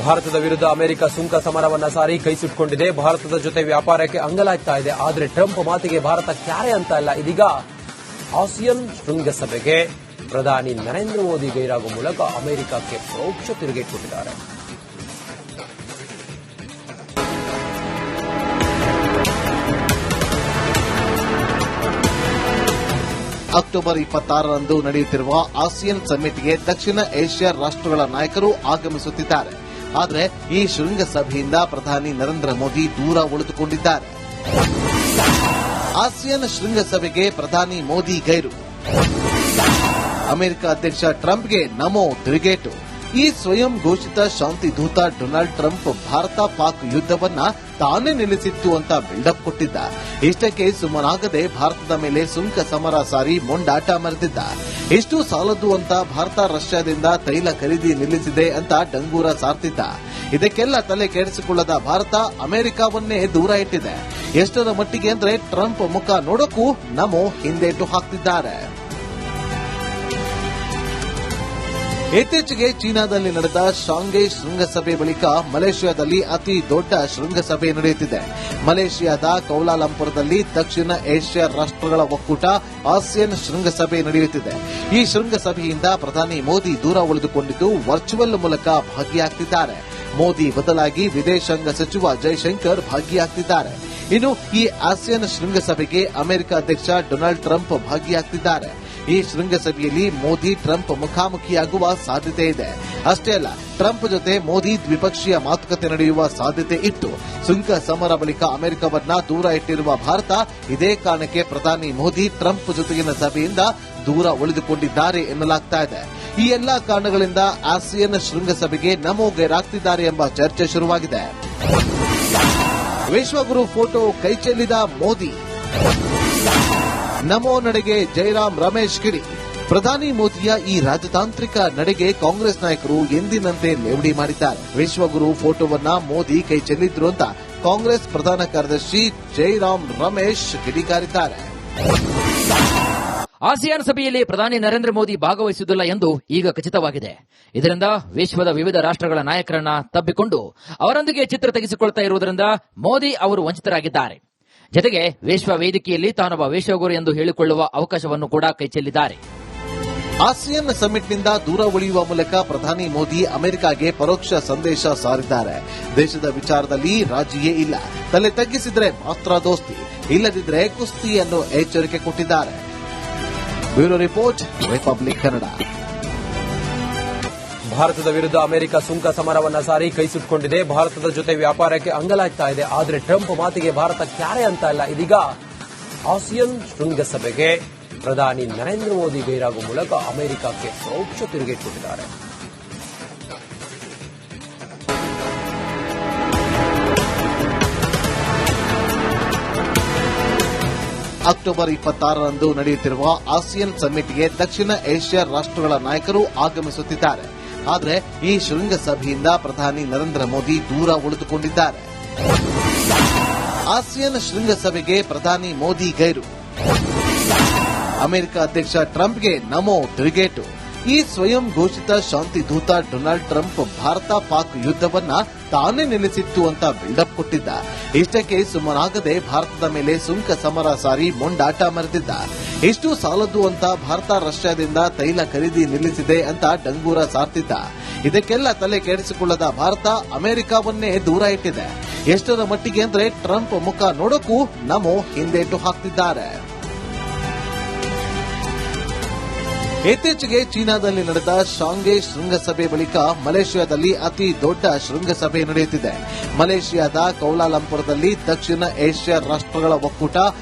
ಭಾರತದ ವಿರುದ್ಧ ಅಮೆರಿಕ ಸುಂಕ ಸಮರವನ್ನ ಸಾರಿ ಕೈಸುಟ್ಕೊಂಡಿದೆ. ಭಾರತದ ಜೊತೆ ವ್ಯಾಪಾರಕ್ಕೆ ಅಂಗಲಾಗ್ತಾ ಇದೆ. ಆದರೆ ಟ್ರಂಪ್ ಮಾತಿಗೆ ಭಾರತ ಕ್ಯಾರೆ ಅಂತ ಇಲ್ಲ. ಇದೀಗ ಆಸಿಯಾನ್ ಶೃಂಗಸಭೆಗೆ ಪ್ರಧಾನಿ ನರೇಂದ್ರ ಮೋದಿ ಗೈರಾಗುವ ಮೂಲಕ ಅಮೆರಿಕಕ್ಕೆ ಪರೋಕ್ಷ ತಿರುಗೇಟು ಕೊಟ್ಟಿದ್ದಾರೆ. ಅಕ್ಟೋಬರ್ 26ರಂದು ನಡೆಯುತ್ತಿರುವ ಆಸಿಯಾನ್ ಸಮ್ಮಿಟ್ಗೆ ದಕ್ಷಿಣ ಏಷ್ಯಾ ರಾಷ್ಟ್ರಗಳ ನಾಯಕರು ಆಗಮಿಸುತ್ತಿದ್ದಾರೆ. ಆದರೆ ಈ ಶೃಂಗಸಭೆಯಿಂದ ಪ್ರಧಾನಿ ನರೇಂದ್ರ ಮೋದಿ ದೂರ ಉಳಿದುಕೊಂಡಿದ್ದಾರೆ. ಆಸಿಯಾನ್ ಶೃಂಗಸಭೆಗೆ ಪ್ರಧಾನಿ ಮೋದಿ ಗೈರು. ಅಮೆರಿಕ ಅಧ್ಯಕ್ಷ ಟ್ರಂಪ್ಗೆ ನಮೋ ತಿರುಗೇಟು. ಈ ಸ್ವಯಂ ಘೋಷಿತ ಶಾಂತಿ ದೂತ ಡೊನಾಲ್ಡ್ ಟ್ರಂಪ್ ಭಾರತ ಪಾಕ್ ಯುದ್ದವನ್ನ ತಾನೇ ನಿಲ್ಲಿಸಿತ್ತು ಅಂತ ಬಿಲ್ಡಪ್ ಕೊಟ್ಟಿದ್ದ. ಇಷ್ಟಕ್ಕೆ ಸುಮ್ಮನಾಗದೆ ಭಾರತದ ಮೇಲೆ ಸುಂಕ ಸಮರ ಸಾರಿ ಮೊಂಡಾಟ ಮೆರೆದಿದ್ದ. ಇಷ್ಟು ಸಾಲದು ಅಂತ ಭಾರತ ರಷ್ಯಾದಿಂದ ತೈಲ ಖರೀದಿ ನಿಲ್ಲಿಸಿದೆ ಅಂತ ಡಂಗೂರ ಸಾರ್ತಿದ್ದ. ಇದಕ್ಕೆಲ್ಲ ತಲೆ ಕೆಡಿಸಿಕೊಳ್ಳದ ಭಾರತ ಅಮೆರಿಕವನ್ನೇ ದೂರ ಇಟ್ಟಿದೆ. ಎಷ್ಟರ ಮಟ್ಟಿಗೆ ಅಂದ್ರೆ ಟ್ರಂಪ್ ಮುಖ ನೋಡೋಕ್ಕೂ ನಮೋ ಹಿಂದೇಟು ಹಾಕ್ತಿದ್ದಾರೆ. ಇತ್ತೀಚೆಗೆ ಚೀನಾದಲ್ಲಿ ನಡೆದ ಶಾಂಘೈ ಶೃಂಗಸಭೆ ಬಳಿಕ ಮಲೇಷ್ಯಾದಲ್ಲಿ ಅತಿ ದೊಡ್ಡ ಶೃಂಗಸಭೆ ನಡೆಯುತ್ತಿದೆ. ಮಲೇಷ್ಯಾದ ಕೌಲಾಲಂಪುರದಲ್ಲಿ ದಕ್ಷಿಣ ಏಷ್ಯಾ ರಾಷ್ಟ್ರಗಳ ಒಕ್ಕೂಟ ಆಸಿಯಾನ್ ಶೃಂಗಸಭೆ ನಡೆಯುತ್ತಿದೆ. ಈ ಶೃಂಗಸಭೆಯಿಂದ ಪ್ರಧಾನಿ ಮೋದಿ ದೂರ ಉಳಿದುಕೊಂಡಿದ್ದು ವರ್ಚುವಲ್ ಮೂಲಕ ಭಾಗಿಯಾಗ್ತಿದ್ದಾರೆ. ಮೋದಿ ಬದಲಾಗಿ ವಿದೇಶಾಂಗ ಸಚಿವ ಜೈಶಂಕರ್ ಭಾಗಿಯಾಗ್ತಿದ್ದಾರೆ. ಇನ್ನು ಈ ಆಸಿಯಾನ್ ಶೃಂಗಸಭೆಗೆ ಅಮೆರಿಕ ಅಧ್ಯಕ್ಷ ಡೊನಾಲ್ಡ್ ಟ್ರಂಪ್ ಭಾಗಿಯಾಗ್ತಿದ್ದಾರೆ. ಈ ಶೃಂಗಸಭೆಯಲ್ಲಿ ಮೋದಿ ಟ್ರಂಪ್ ಮುಖಾಮುಖಿಯಾಗುವ ಸಾಧ್ಯತೆ ಇದೆ. ಅಷ್ಟೇ ಅಲ್ಲ, ಟ್ರಂಪ್ ಜೊತೆ ಮೋದಿ ದ್ವಿಪಕ್ಷೀಯ ಮಾತುಕತೆ ನಡೆಯುವ ಸಾಧ್ಯತೆ ಇತ್ತು. ಸುಂಕ ಸಮರ ಬಳಿಕ ಅಮೆರಿಕವನ್ನ ದೂರ ಇಟ್ಟಿರುವ ಭಾರತ ಇದೇ ಕಾರಣಕ್ಕೆ ಪ್ರಧಾನಿ ಮೋದಿ ಟ್ರಂಪ್ ಜೊತೆಗಿನ ಸಭೆಯಿಂದ ದೂರ ಉಳಿದುಕೊಂಡಿದ್ದಾರೆ ಎನ್ನಲಾಗ್ತಾ ಇದೆ. ಈ ಎಲ್ಲಾ ಕಾರಣಗಳಿಂದ ಆಸಿಯಾನ್ ಶೃಂಗಸಭೆಗೆ ನಮೋ ಗೈರಾಗ್ತಿದ್ದಾರೆ ಎಂಬ ಚರ್ಚೆ ಶುರುವಾಗಿದೆ. ವಿಶ್ವಗುರು ಫೋಟೋ ಕೈಚೆಲ್ಲಿದ ಮೋದಿ. ನಮೋ ನಡೆಗೆ ಜೈರಾಮ್ ರಮೇಶ್ ಕಿಡಿ. ಪ್ರಧಾನಿ ಮೋದಿಯ ಈ ರಾಜತಾಂತ್ರಿಕ ನಡೆಗೆ ಕಾಂಗ್ರೆಸ್ ನಾಯಕರು ಎಂದಿನಂತೆ ಲೇವಡಿ ಮಾಡಿದ್ದಾರೆ. ವಿಶ್ವಗುರು ಫೋಟೋವನ್ನ ಮೋದಿ ಕೈ ಚೆಲ್ಲಿದ್ರು ಅಂತ ಕಾಂಗ್ರೆಸ್ ಪ್ರಧಾನ ಕಾರ್ಯದರ್ಶಿ ಜೈರಾಮ್ ರಮೇಶ್ ಕಿಡಿಕಾರಿದ್ದಾರೆ. ಆಸಿಯಾನ್ ಸಭೆಯಲ್ಲಿ ಪ್ರಧಾನಿ ನರೇಂದ್ರ ಮೋದಿ ಭಾಗವಹಿಸುವುದಿಲ್ಲ ಎಂದು ಈಗ ಖಚಿತವಾಗಿದೆ. ಇದರಿಂದ ವಿಶ್ವದ ವಿವಿಧ ರಾಷ್ಟ್ರಗಳ ನಾಯಕರನ್ನ ತಬ್ಬಿಕೊಂಡು ಅವರೊಂದಿಗೆ ಚಿತ್ರ ತೆಗೆಸಿಕೊಳ್ತಾ ಇರುವುದರಿಂದ ಮೋದಿ ಅವರು ವಂಚಿತರಾಗಿದ್ದಾರೆ. ಜತೆಗೆ ವಿಶ್ವ ವೇದಿಕೆಯಲ್ಲಿ ತಾನೊಬ್ಬ ವಿಶ್ವಗುರು ಎಂದು ಹೇಳಿಕೊಳ್ಳುವ ಅವಕಾಶವನ್ನು ಕೂಡ ಕೈಚೆಲ್ಲಿದ್ದಾರೆ. ಆಸಿಯಾನ್ ಸಮ್ಮಿಟ್ನಿಂದ ದೂರ ಉಳಿಯುವ ಮೂಲಕ ಪ್ರಧಾನಿ ಮೋದಿ ಅಮೆರಿಕಾಗೆ ಪರೋಕ್ಷ ಸಂದೇಶ ಸಾರಿದ್ದಾರೆ. ದೇಶದ ವಿಚಾರದಲ್ಲಿ ರಾಜಿಯೇ ಇಲ್ಲ. ತಲೆ ತಗ್ಗಿಸಿದ್ರೆ ಮಾತ್ರ ದೋಸ್ತಿ, ಇಲ್ಲದಿದ್ರೆ ಕುಸ್ತಿ ಅನ್ನೋ ಎಚ್ಚರಿಕೆ ಕೊಟ್ಟಿದ್ದಾರೆ. Bureau report, republic Kannada. ಭಾರತದ ವಿರುದ್ಧ ಅಮೆರಿಕ ಸುಂಕ ಸಮರವನ್ನ ಸಾರಿ ಕೈಸುಟ್ಕೊಂಡಿದೆ. ಭಾರತದ ಜೊತೆ ವ್ಯಾಪಾರಕ್ಕೆ ಅಂಗಲಾಗ್ತಾ ಇದೆ. ಆದರೆ ಟ್ರಂಪ್ ಮಾತಿಗೆ ಭಾರತ ಕ್ಯಾರೆ ಅಂತ ಇಲ್ಲ. ಇದೀಗ ಆಸಿಯಾನ್ ಶೃಂಗಸಭೆಗೆ ಪ್ರಧಾನಿ ನರೇಂದ್ರ ಮೋದಿ ಗೈರಾಗುವ ಮೂಲಕ ಅಮೆರಿಕಕ್ಕೆ ಪರೋಕ್ಷ ತಿರುಗೇಟು ಕೊಟ್ಟಿದ್ದಾರೆ. ಅಕ್ಟೋಬರ್ 26ರಂದು ನಡೆಯುತ್ತಿರುವ ಆಸಿಯಾನ್ ಸಮ್ಮಿಟ್ಗೆ ದಕ್ಷಿಣ ಏಷ್ಯಾ ರಾಷ್ಟ್ರಗಳ ನಾಯಕರು ಆಗಮಿಸುತ್ತಿದ್ದಾರೆ. ಆದರೆ ಈ ಶೃಂಗಸಭೆಯಿಂದ ಪ್ರಧಾನಿ ನರೇಂದ್ರ ಮೋದಿ ದೂರ ಉಳಿದುಕೊಂಡಿದ್ದಾರೆ. ಆಸಿಯಾನ್ ಶೃಂಗಸಭೆಗೆ ಪ್ರಧಾನಿ ಮೋದಿ ಗೈರು. ಅಮೆರಿಕ ಅಧ್ಯಕ್ಷ ಟ್ರಂಪ್ಗೆ ನಮೋ ತಿರುಗೇಟು. ಈ ಸ್ವಯಂ ಘೋಷಿತ ಶಾಂತಿ ದೂತ ಡೊನಾಲ್ಡ್ ಟ್ರಂಪ್ ಭಾರತ ಪಾಕ್ ಯುದ್ದವನ್ನ ತಾನೇ ನಿಲ್ಲಿಸಿತ್ತು ಅಂತ ಬಿಲ್ಡಪ್ ಕೊಟ್ಟಿದ್ದ. ಇಷ್ಟಕ್ಕೆ ಸುಮ್ಮನಾಗದೆ ಭಾರತದ ಮೇಲೆ ಸುಂಕ ಸಮರ ಸಾರಿ ಮೊಂಡಾಟ ಮೆರೆದಿದ್ದ. ಇಷ್ಟು ಸಾಲದು ಅಂತ ಭಾರತ ರಷ್ಯಾದಿಂದ ತೈಲ ಖರೀದಿ ನಿಲ್ಲಿಸಿದೆ ಅಂತ ಡಂಗೂರ ಸಾರ್ತಿದ್ದ. ಇದಕ್ಕೆಲ್ಲ ತಲೆ ಕೆಡಿಸಿಕೊಳ್ಳದ ಭಾರತ ಅಮೆರಿಕವನ್ನೇ ದೂರ ಇಟ್ಟಿದೆ. ಎಷ್ಟರ ಮಟ್ಟಿಗೆ ಅಂದ್ರೆ ಟ್ರಂಪ್ ಮುಖ ನೋಡೋಕ್ಕೂ ನಮೋ ಹಿಂದೇಟು ಹಾಕ್ತಿದ್ದಾರೆ. ಇತ್ತೀಚೆಗೆ ಚೀನಾದಲ್ಲಿ ನಡೆದ ಶಾಂಘೈ ಶೃಂಗಸಭೆ ಬಳಿಕ ಮಲೇಷ್ಯಾದಲ್ಲಿ ಅತಿ ದೊಡ್ಡ ಶೃಂಗಸಭೆ ನಡೆಯುತ್ತಿದೆ. ಮಲೇಷ್ಯಾದ ಕೌಲಾಲಂಪುರದಲ್ಲಿ ದಕ್ಷಿಣ ಏಷ್ಯಾ ರಾಷ್ಟ್ರಗಳ ಒಕ್ಕೂಟ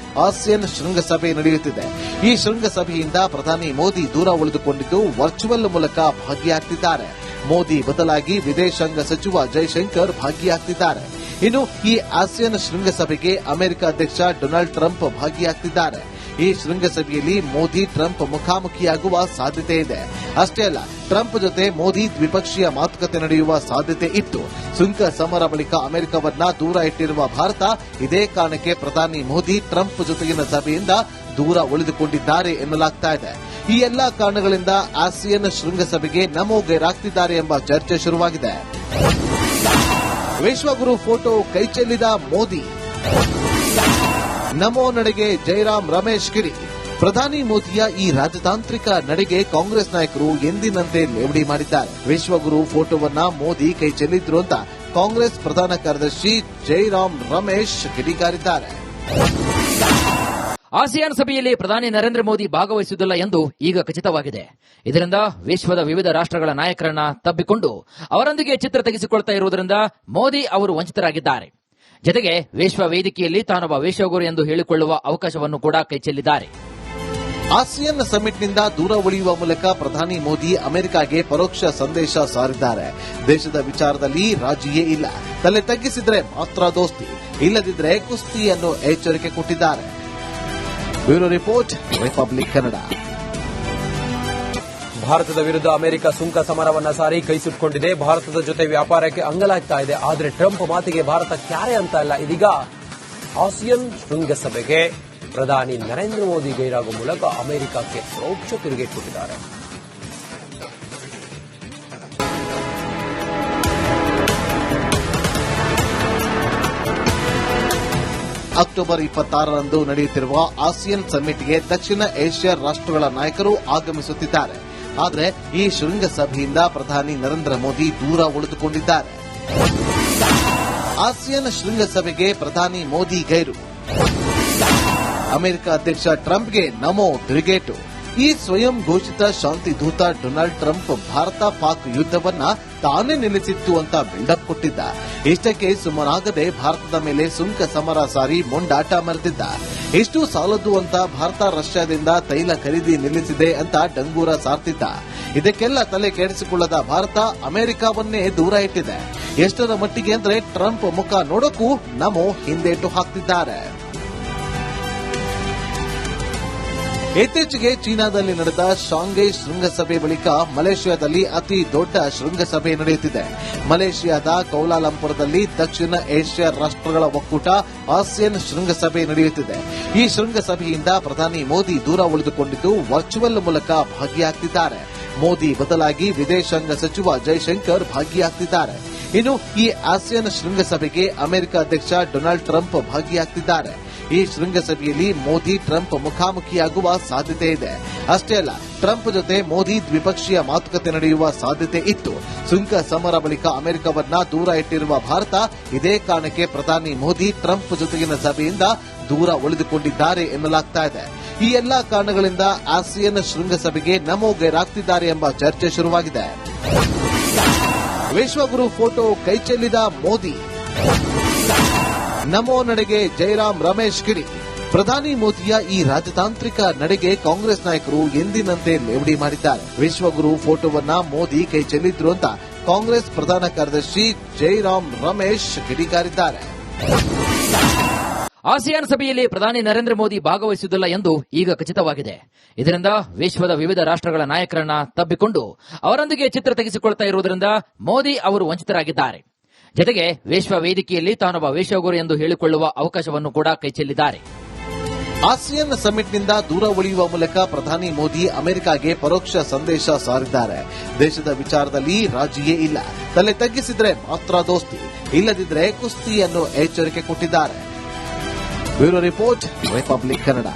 ಆಸಿಯಾನ್ ಶೃಂಗಸಭೆ ನಡೆಯುತ್ತಿದೆ. ಈ ಶೃಂಗಸಭೆಯಿಂದ ಪ್ರಧಾನಿ ಮೋದಿ ದೂರ ಉಳಿದುಕೊಂಡಿದ್ದು ವರ್ಚುವಲ್ ಮೂಲಕ ಭಾಗಿಯಾಗ್ತಿದ್ದಾರೆ. ಮೋದಿ ಬದಲಾಗಿ ವಿದೇಶಾಂಗ ಸಚಿವ ಜೈಶಂಕರ್ ಭಾಗಿಯಾಗ್ತಿದ್ದಾರೆ. ಇನ್ನು ಈ ಆಸಿಯಾನ್ ಶೃಂಗಸಭೆಗೆ ಅಮೆರಿಕ ಅಧ್ಯಕ್ಷ ಡೊನಾಲ್ಡ್ ಟ್ರಂಪ್ ಭಾಗಿಯಾಗ್ತಿದ್ದಾರೆ. ಈ ಶೃಂಗಸಭೆಯಲ್ಲಿ ಮೋದಿ ಟ್ರಂಪ್ ಮುಖಾಮುಖಿಯಾಗುವ ಸಾಧ್ಯತೆ ಇದೆ. ಅಷ್ಟೇ ಅಲ್ಲ, ಟ್ರಂಪ್ ಜೊತೆ ಮೋದಿ ದ್ವಿಪಕ್ಷೀಯ ಮಾತುಕತೆ ನಡೆಯುವ ಸಾಧ್ಯತೆ ಇತ್ತು. ಸುಂಕ ಸಮರ ಬಳಿಕ ಅಮೆರಿಕವನ್ನ ದೂರ ಇಟ್ಟಿರುವ ಭಾರತ ಇದೇ ಕಾರಣಕ್ಕೆ ಪ್ರಧಾನಿ ಮೋದಿ ಟ್ರಂಪ್ ಜೊತೆಗಿನ ಸಭೆಯಿಂದ ದೂರ ಉಳಿದುಕೊಂಡಿದ್ದಾರೆ ಎನ್ನಲಾಗ್ತಾ ಇದೆ. ಈ ಎಲ್ಲಾ ಕಾರಣಗಳಿಂದ ಆಸಿಯಾನ್ ಶೃಂಗಸಭೆಗೆ ನಮೋ ಗೈರಾಗ್ತಿದ್ದಾರೆ ಎಂಬ ಚರ್ಚೆ ಶುರುವಾಗಿದೆ. ವಿಶ್ವಗುರು ಫೋಟೋ ಕೈಚೆಲ್ಲಿದ ಮೋದಿ. ನಮೋ ನಡೆಗೆ ಜೈರಾಮ್ ರಮೇಶ್ ಕಿಡಿ. ಪ್ರಧಾನಿ ಮೋದಿಯ ಈ ರಾಜತಾಂತ್ರಿಕ ನಡೆಗೆ ಕಾಂಗ್ರೆಸ್ ನಾಯಕರು ಎಂದಿನಂತೆ ಲೇವಡಿ ಮಾಡಿದ್ದಾರೆ. ವಿಶ್ವಗುರು ಫೋಟೋವನ್ನ ಮೋದಿ ಕೈ ಚೆಲ್ಲಿದ್ರು ಅಂತ ಕಾಂಗ್ರೆಸ್ ಪ್ರಧಾನ ಕಾರ್ಯದರ್ಶಿ ಜೈರಾಮ್ ರಮೇಶ್ ಕಿಡಿಕಾರಿದ್ದಾರೆ. ಆಸಿಯಾನ್ ಸಭೆಯಲ್ಲಿ ಪ್ರಧಾನಿ ನರೇಂದ್ರ ಮೋದಿ ಭಾಗವಹಿಸುವುದಿಲ್ಲ ಎಂದು ಈಗ ಖಚಿತವಾಗಿದೆ. ಇದರಿಂದ ವಿಶ್ವದ ವಿವಿಧ ರಾಷ್ಟ್ರಗಳ ನಾಯಕರನ್ನ ತಬ್ಬಿಕೊಂಡು ಅವರೊಂದಿಗೆ ಚಿತ್ರ ತೆಗೆಸಿಕೊಳ್ತಾ ಇರುವುದರಿಂದ ಮೋದಿ ಅವರು ವಂಚಿತರಾಗಿದ್ದಾರೆ. ಜತೆಗೆ ವಿಶ್ವ ವೇದಿಕೆಯಲ್ಲಿ ತಾನೊಬ್ಬ ವಿಶ್ವಗುರು ಎಂದು ಹೇಳಿಕೊಳ್ಳುವ ಅವಕಾಶವನ್ನು ಕೂಡ ಕೈಚೆಲ್ಲಿದ್ದಾರೆ. ಆಸಿಯಾನ್ ಸಮಿಟ್ನಿಂದ ದೂರ ಉಳಿಯುವ ಮೂಲಕ ಪ್ರಧಾನಿ ಮೋದಿ ಅಮೆರಿಕಾಗೆ ಪರೋಕ್ಷ ಸಂದೇಶ ಸಾರಿದ್ದಾರೆ. ದೇಶದ ವಿಚಾರದಲ್ಲಿ ರಾಜಿಯೇ ಇಲ್ಲ, ತಲೆ ತಗ್ಗಿಸಿದ್ರೆ ಮಾತ್ರ ದೋಸ್ತಿ, ಇಲ್ಲದಿದ್ರೆ ಕುಸ್ತಿ ಅನ್ನೋ ಎಚ್ಚರಿಕೆ ಕೊಟ್ಟಿದ್ದಾರೆ. Bureau report, republic Kannada. ಭಾರತದ ವಿರುದ್ಧ ಅಮೆರಿಕ ಸುಂಕ ಸಮರವನ್ನ ಸಾರಿ ಕೈ ಸುಟ್ಕೊಂಡಿದೆ. ಭಾರತದ ಜೊತೆ ವ್ಯಾಪಾರಕ್ಕೆ ಅಂಗಲಾಗ್ತಾ ಇದೆ. ಆದರೆ ಟ್ರಂಪ್ ಮಾತಿಗೆ ಭಾರತ ಕ್ಯಾರೆ ಅಂತ ಇಲ್ಲ. ಇದೀಗ ಆಸಿಯಾನ್ ಶೃಂಗಸಭೆಗೆ ಪ್ರಧಾನಿ ನರೇಂದ್ರ ಮೋದಿ ಗೈರಾಗುವ ಮೂಲಕ ಅಮೆರಿಕಕ್ಕೆ ಪರೋಕ್ಷ ತಿರುಗೇಟು ಕೊಟ್ಟಿದ್ದಾರೆ. ಅಕ್ಟೋಬರ್ 26ರಂದು ನಡೆಯುತ್ತಿರುವ ಆಸಿಯಾನ್ ಸಮ್ಮಿಟ್ಗೆ ದಕ್ಷಿಣ ಏಷ್ಯಾ ರಾಷ್ಟ್ರಗಳ ನಾಯಕರು ಆಗಮಿಸುತ್ತಿದ್ದಾರೆ. ಆದರೆ ಈ ಶೃಂಗಸಭೆಯಿಂದ ಪ್ರಧಾನಿ ನರೇಂದ್ರ ಮೋದಿ ದೂರ ಉಳಿದುಕೊಂಡಿದ್ದಾರೆ. ಆಸಿಯಾನ್ ಶೃಂಗಸಭೆಗೆ ಪ್ರಧಾನಿ ಮೋದಿ ಗೈರು. ಅಮೆರಿಕ ಅಧ್ಯಕ್ಷ ಟ್ರಂಪ್ಗೆ ನಮೋ ತಿರುಗೇಟು. ಈ ಸ್ವಯಂ ಘೋಷಿತ ಶಾಂತಿ ದೂತ ಡೊನಾಲ್ಡ್ ಟ್ರಂಪ್ ಭಾರತ ಪಾಕ್ ಯುದ್ದವನ್ನ ತಾನೇ ನಿಲ್ಲಿಸಿತ್ತು ಅಂತ ಬಿಲ್ಡಪ್ ಕೊಟ್ಟಿದ್ದ. ಇಷ್ಟಕ್ಕೆ ಸುಮ್ಮನಾಗದೆ ಭಾರತದ ಮೇಲೆ ಸುಂಕ ಸಮರ ಸಾರಿ ಮೊಂಡಾಟ ಮೆರೆದಿದ್ದ. ಇಷ್ಟು ಸಾಲದು ಅಂತ ಭಾರತ ರಷ್ಯಾದಿಂದ ತೈಲ ಖರೀದಿ ನಿಲ್ಲಿಸಿದೆ ಅಂತ ಡಂಗೂರ ಸಾರ್ತಿದ್ದ. ಇದಕ್ಕೆಲ್ಲ ತಲೆ ಕೆಡಿಸಿಕೊಳ್ಳದ ಭಾರತ ಅಮೆರಿಕವನ್ನೇ ದೂರ ಇಟ್ಟಿದೆ. ಎಷ್ಟರ ಮಟ್ಟಿಗೆ ಅಂದ್ರೆ ಟ್ರಂಪ್ ಮುಖ ನೋಡೋಕ್ಕೂ ನಮೋ ಹಿಂದೇಟು ಹಾಕ್ತಿದ್ದಾರೆ. ಇತ್ತೀಚೆಗೆ ಚೀನಾದಲ್ಲಿ ನಡೆದ ಶಾಂಘೈ ಶೃಂಗಸಭೆ ಬಳಿಕ ಮಲೇಷ್ಯಾದಲ್ಲಿ ಅತಿ ದೊಡ್ಡ ಶೃಂಗಸಭೆ ನಡೆಯುತ್ತಿದೆ. ಮಲೇಷ್ಯಾದ ಕೌಲಾಲಂಪುರದಲ್ಲಿ ದಕ್ಷಿಣ ಏಷ್ಯಾ ರಾಷ್ಟ್ರಗಳ ಒಕ್ಕೂಟ ಆಸಿಯಾನ್ ಶೃಂಗಸಭೆ ನಡೆಯುತ್ತಿದೆ. ಈ ಶೃಂಗಸಭೆಯಿಂದ ಪ್ರಧಾನಿ ಮೋದಿ ದೂರ ಉಳಿದುಕೊಂಡಿದ್ದು ವರ್ಚುವಲ್ ಮೂಲಕ ಭಾಗಿಯಾಗ್ತಿದ್ದಾರೆ. ಮೋದಿ ಬದಲಾಗಿ ವಿದೇಶಾಂಗ ಸಚಿವ ಜೈಶಂಕರ್ ಭಾಗಿಯಾಗ್ತಿದ್ದಾರೆ. ಇನ್ನು ಈ ಆಸಿಯಾನ್ ಶೃಂಗಸಭೆಗೆ ಅಮೆರಿಕ ಅಧ್ಯಕ್ಷ ಡೊನಾಲ್ಡ್ ಟ್ರಂಪ್ ಭಾಗಿಯಾಗ್ತಿದ್ದಾರೆ. ಈ ಶೃಂಗಸಭೆಯಲ್ಲಿ ಮೋದಿ ಟ್ರಂಪ್ ಮುಖಾಮುಖಿಯಾಗುವ ಸಾಧ್ಯತೆ ಇದೆ. ಅಷ್ಟೇ ಅಲ್ಲ, ಟ್ರಂಪ್ ಜೊತೆ ಮೋದಿ ದ್ವಿಪಕ್ಷೀಯ ಮಾತುಕತೆ ನಡೆಯುವ ಸಾಧ್ಯತೆ ಇತ್ತು. ಸುಂಕ ಸಮರ ಬಳಿಕ ಅಮೆರಿಕವನ್ನ ದೂರ ಇಟ್ಟಿರುವ ಭಾರತ ಇದೇ ಕಾರಣಕ್ಕೆ ಪ್ರಧಾನಿ ಮೋದಿ ಟ್ರಂಪ್ ಜೊತೆಗಿನ ಸಭೆಯಿಂದ ದೂರ ಉಳಿದುಕೊಂಡಿದ್ದಾರೆ ಎನ್ನಲಾಗ್ತಾ ಇದೆ. ಈ ಎಲ್ಲಾ ಕಾರಣಗಳಿಂದ ಆಸಿಯಾನ್ ಶೃಂಗಸಭೆಗೆ ನಮೋ ಗೈರಾಗ್ತಿದ್ದಾರೆ ಎಂಬ ಚರ್ಚೆ ಶುರುವಾಗಿದೆ. ವಿಶ್ವಗುರು ಫೋಟೋ ಕೈಚೆಲ್ಲಿದ ಮೋದಿ. ನಮೋ ನಡೆಗೆ ಜೈರಾಮ್ ರಮೇಶ್ ಕಿಡಿ. ಪ್ರಧಾನಿ ಮೋದಿಯ ಈ ರಾಜತಾಂತ್ರಿಕ ನಡೆಗೆ ಕಾಂಗ್ರೆಸ್ ನಾಯಕರು ಎಂದಿನಂತೆ ಲೇವಡಿ ಮಾಡಿದ್ದಾರೆ. ವಿಶ್ವಗುರು ಫೋಟೋವನ್ನ ಮೋದಿ ಕೈ ಚೆಲ್ಲಿದ್ರು ಅಂತ ಕಾಂಗ್ರೆಸ್ ಪ್ರಧಾನ ಕಾರ್ಯದರ್ಶಿ ಜೈರಾಮ್ ರಮೇಶ್ ಕಿಡಿಕಾರಿದ್ದಾರೆ. ಆಸಿಯಾನ್ ಸಭೆಯಲ್ಲಿ ಪ್ರಧಾನಿ ನರೇಂದ್ರ ಮೋದಿ ಭಾಗವಹಿಸುವುದಿಲ್ಲ ಎಂದು ಈಗ ಖಚಿತವಾಗಿದೆ. ಇದರಿಂದ ವಿಶ್ವದ ವಿವಿಧ ರಾಷ್ಟ್ರಗಳ ನಾಯಕರನ್ನ ತಬ್ಬಿಕೊಂಡು ಅವರೊಂದಿಗೆ ಚಿತ್ರ ತೆಗೆಸಿಕೊಳ್ತಾ ಇರುವುದರಿಂದ ಮೋದಿ ಅವರು ವಂಚಿತರಾಗಿದ್ದಾರೆ. ಜತೆಗೆ ವಿಶ್ವ ವೇದಿಕೆಯಲ್ಲಿ ತಾನೊಬ್ಬ ವಿಶ್ವಗುರು ಎಂದು ಹೇಳಿಕೊಳ್ಳುವ ಅವಕಾಶವನ್ನು ಕೂಡ ಕೈಚೆಲ್ಲಿದ್ದಾರೆ. ಆಸಿಯಾನ್ ಸಮಿಟ್ನಿಂದ ದೂರ ಉಳಿಯುವ ಮೂಲಕ ಪ್ರಧಾನಿ ಮೋದಿ ಅಮೆರಿಕಾಗೆ ಪರೋಕ್ಷ ಸಂದೇಶ ಸಾರಿದ್ದಾರೆ. ದೇಶದ ವಿಚಾರದಲ್ಲಿ ರಾಜಿಯೇ ಇಲ್ಲ, ತಲೆ ತಗ್ಗಿಸಿದ್ರೆ ಮಾತ್ರ ದೋಸ್ತಿ, ಇಲ್ಲದಿದ್ರೆ ಕುಸ್ತಿ ಅನ್ನೋ ಎಚ್ಚರಿಕೆ ಕೊಟ್ಟಿದ್ದಾರೆ. Bureau report, republic Kannada.